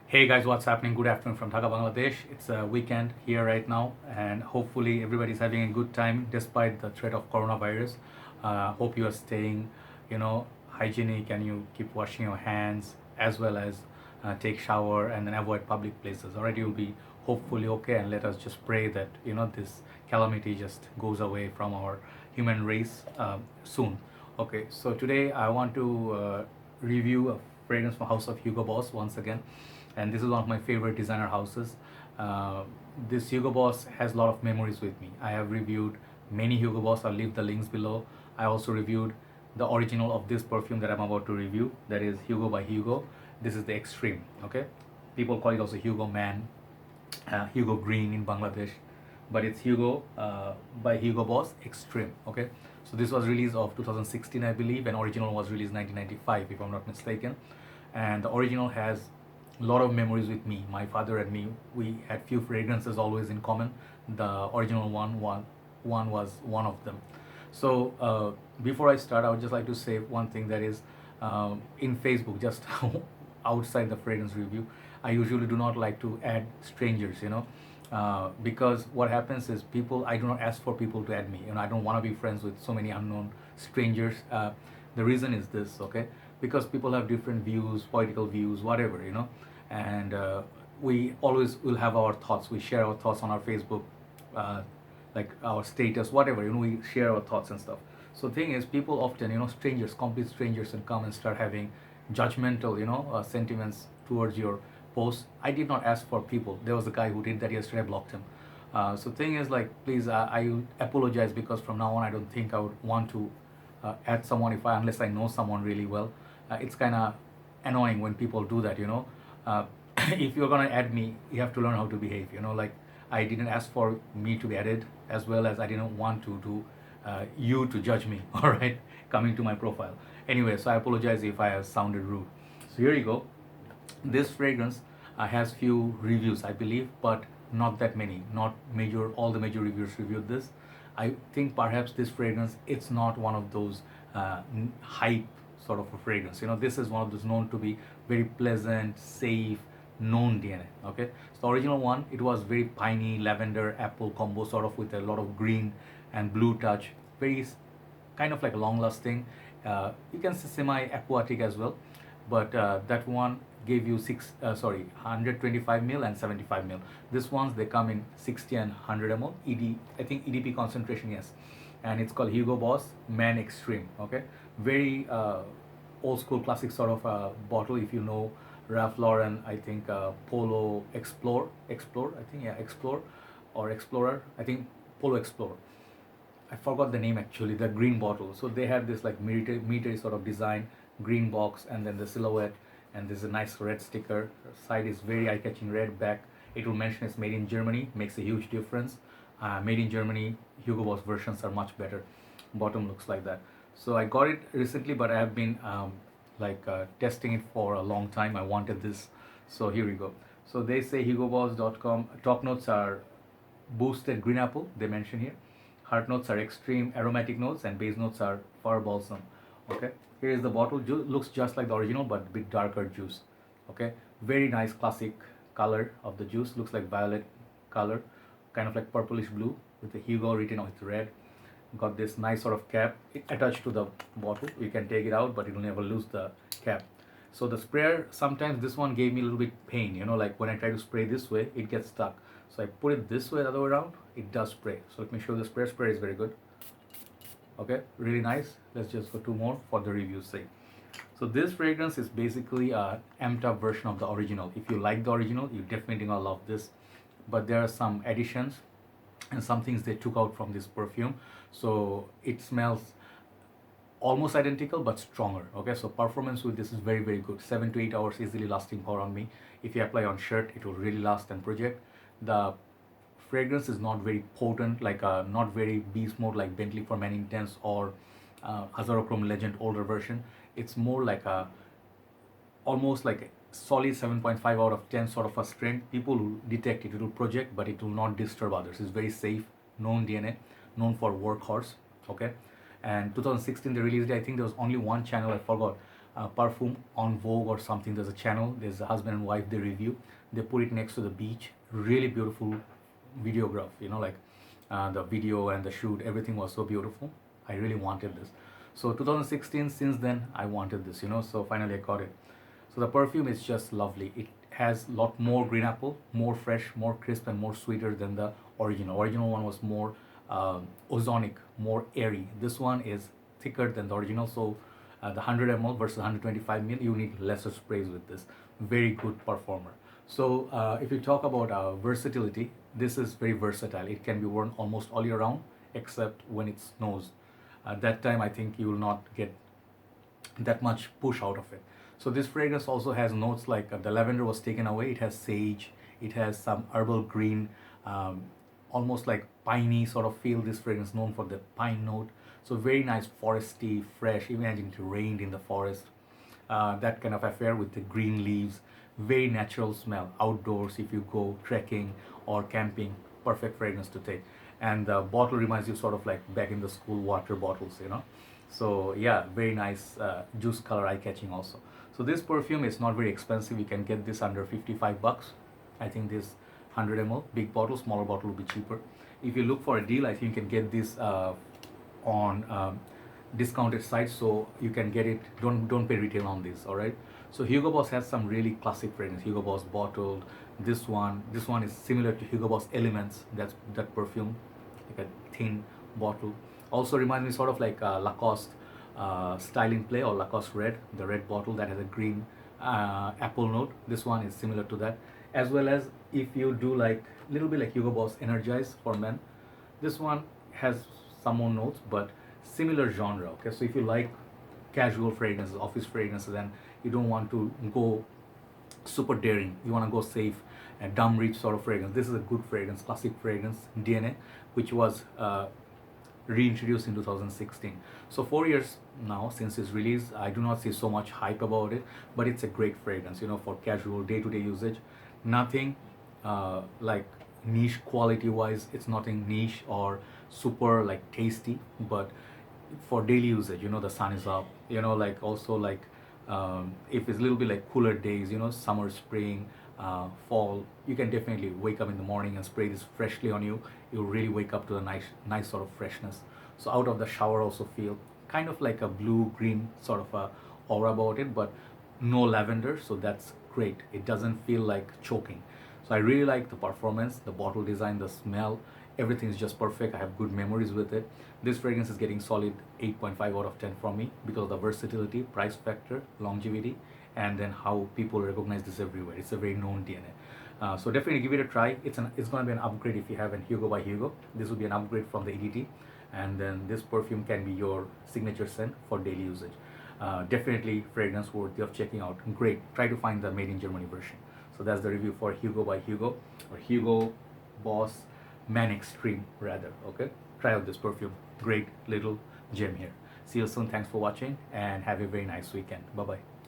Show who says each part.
Speaker 1: Hey guys, what's happening? Good afternoon from Dhaka, Bangladesh. It's a weekend here right now, and hopefully everybody's having a good time despite the threat of coronavirus. Hope you are staying, hygienic, and you keep washing your hands as well as take shower and then avoid public places. Alright, you'll be hopefully okay, and let us just pray that this calamity just goes away from our human race soon. Okay, so today I want to review a fragrance from House of Hugo Boss once again, and this is one of my favorite designer houses. Uh, this Hugo Boss has a lot of memories with me. I have reviewed many Hugo Boss. I'll leave the links below. I also reviewed the original of this perfume that I'm about to review. That is Hugo by Hugo. This is the Extreme. Okay, people call it also Hugo Man, Hugo Green in Bangladesh, but it's Hugo by Hugo Boss Extreme. Okay, so this was released of 2016, I believe, and original was released 1995, if I'm not mistaken. And the original has a lot of memories with me. My father and me, we had few fragrances always in common. The original one was one of them. So before I start, I would just like to say one thing, that is, in Facebook, just outside the fragrance review, I usually do not like to add strangers, because what happens is I do not ask for people to add me. I don't want to be friends with so many unknown strangers. The reason is this, okay? Because people have different views, political views, whatever, and we always will have our thoughts. We share our thoughts on our Facebook, like our status, whatever, we share our thoughts and stuff. So the thing is, people often, strangers, complete strangers, and come and start having judgmental, sentiments towards your post. I did not ask for people. There was a guy who did that yesterday. I blocked him. So thing is, like, please, I apologize, because from now on I don't think I would want to add someone unless I know someone really well. It's kind of annoying when people do that. If you're gonna add me, you have to learn how to behave. Like, I didn't ask for me to be added, as well as I didn't want to do you to judge me. All right, coming to my profile. Anyway, so I apologize if I have sounded rude. So here you go. This fragrance has few reviews, I believe, but not that many. Not major. All the major reviewers reviewed this. I think perhaps this fragrance, it's not one of those hype sort of a fragrance. This is one of those known to be very pleasant, safe, known DNA. Okay, so the original one, it was very piney, lavender, apple combo, sort of, with a lot of green and blue touch. Very kind of like long lasting. You can say semi aquatic as well, but that one gave you 125 ml and 75 ml. This ones, they come in 60 and 100 ml I think EDP concentration, yes. And it's called Hugo Boss Man Extreme. Okay, very old school classic sort of bottle. If you know Ralph Lauren, I think Polo Explore, I think, yeah, Explore or Explorer, I think Polo Explorer. I forgot the name actually, the green bottle. So they have this like military sort of design, green box, and then the silhouette, and there's a nice red sticker. Side is very eye-catching red, back it will mention it's made in Germany, makes a huge difference. Made in Germany, Hugo Boss versions are much better. Bottom looks like that. So I got it recently, but I have been testing it for a long time. I wanted this, so here we go. So they say hugoboss.com top notes are boosted green apple, they mention here. Heart notes are extreme aromatic notes, and base notes are fir balsam. Okay, here is the bottle. Looks just like the original, but a bit darker juice. Okay, very nice classic color of the juice. Looks like violet color, kind of like purplish blue, with the Hugo written with red. Got this nice sort of cap attached to the bottle. You can take it out, but it will never lose the cap. So the sprayer, sometimes this one gave me a little bit pain, like when I try to spray this way, it gets stuck. So I put it this way, the other way around, it does spray. So let me show you the sprayer. Sprayer is very good. Okay, really nice. Let's just go two more for the review's sake. So this fragrance is basically a amped up version of the original. If you like the original, you definitely gonna love this. But there are some additions and some things they took out from this perfume. So it smells almost identical but stronger. Okay, so performance with this is very, very good. 7 to 8 hours easily lasting power on me. If you apply on shirt, it will really last and project. The fragrance is not very potent, like not very beast mode like Bentley for Men Intense or Azarochrome Legend older version. It's more like a almost like a solid 7.5 out of 10 sort of a strength. People will detect it, it will project, but it will not disturb others. It's very safe, known DNA, known for workhorse. Okay, and 2016 they released it. I think there was only one channel, I forgot, perfume on Vogue or something. There's a channel, there's a husband and wife, they review, they put it next to the beach, really beautiful videograph, you know, like the video and the shoot, everything was so beautiful. I really wanted this. So 2016, since then I wanted this, you know, so finally I got it. So the perfume is just lovely. It has a lot more green apple, more fresh, more crisp, and more sweeter than the original. Original one was more ozonic, more airy. This one is thicker than the original. So the 100 ml versus 125 ml, you need lesser sprays with this. Very good performer. So if you talk about versatility, this is very versatile. It can be worn almost all year round, except when it snows. At that time, I think you will not get that much push out of it. So this fragrance also has notes like the lavender was taken away. It has sage. It has some herbal green, almost like piney sort of feel. This fragrance known for the pine note. So very nice, foresty, fresh. Imagine it rained in the forest. That kind of affair with the green leaves. Very natural smell. Outdoors, if you go trekking or camping, perfect fragrance to take. And the bottle reminds you sort of like back in the school water bottles, you know. So yeah, very nice juice color, eye-catching also. So this perfume is not very expensive. You can get this under 55 bucks. I think this 100 ml, big bottle, smaller bottle will be cheaper. If you look for a deal, I think you can get this on discounted sites, so you can get it. Don't pay retail on this. All right. So Hugo Boss has some really classic fragrance. Hugo Boss bottled. This one is similar to Hugo Boss Elements. That's that perfume, like a thin bottle. Also reminds me sort of like Lacoste styling play or Lacoste Red, the red bottle that has a green apple note. This one is similar to that, as well as if you do like a little bit like Hugo Boss Energize for men. This one has some more notes, but similar genre. Okay, so if you like casual fragrances, office fragrances, and you don't want to go super daring, you want to go safe and dumb rich sort of fragrance, this is a good fragrance, classic fragrance, DNA, which was reintroduced in 2016. So 4 years now since its release, I do not see so much hype about it, but it's a great fragrance, you know, for casual day-to-day usage. Nothing like niche quality wise, it's nothing niche or super like tasty, but for daily usage, you know, the sun is up, you know, like also like if it's a little bit like cooler days, you know, summer, spring, fall, you can definitely wake up in the morning and spray this freshly on you. You'll really wake up to a nice sort of freshness. So out of the shower also feel kind of like a blue green sort of a aura about it, but no lavender, so that's great. It doesn't feel like choking. So I really like the performance, the bottle design, the smell, everything is just perfect. I have good memories with it. This fragrance is getting solid 8.5 out of 10 from me because of the versatility, price factor, longevity, and then how people recognize this everywhere. It's a very known DNA. So definitely give it a try. It's going to be an upgrade if you have an Hugo by Hugo. This will be an upgrade from the EDT, and then this perfume can be your signature scent for daily usage. Definitely fragrance worthy of checking out. Great. Try to find the made in Germany version. So that's the review for Hugo by Hugo, or Hugo Boss Man Extreme rather. Okay, try out this perfume. Great little gem here. See you soon. Thanks for watching and have a very nice weekend. Bye bye.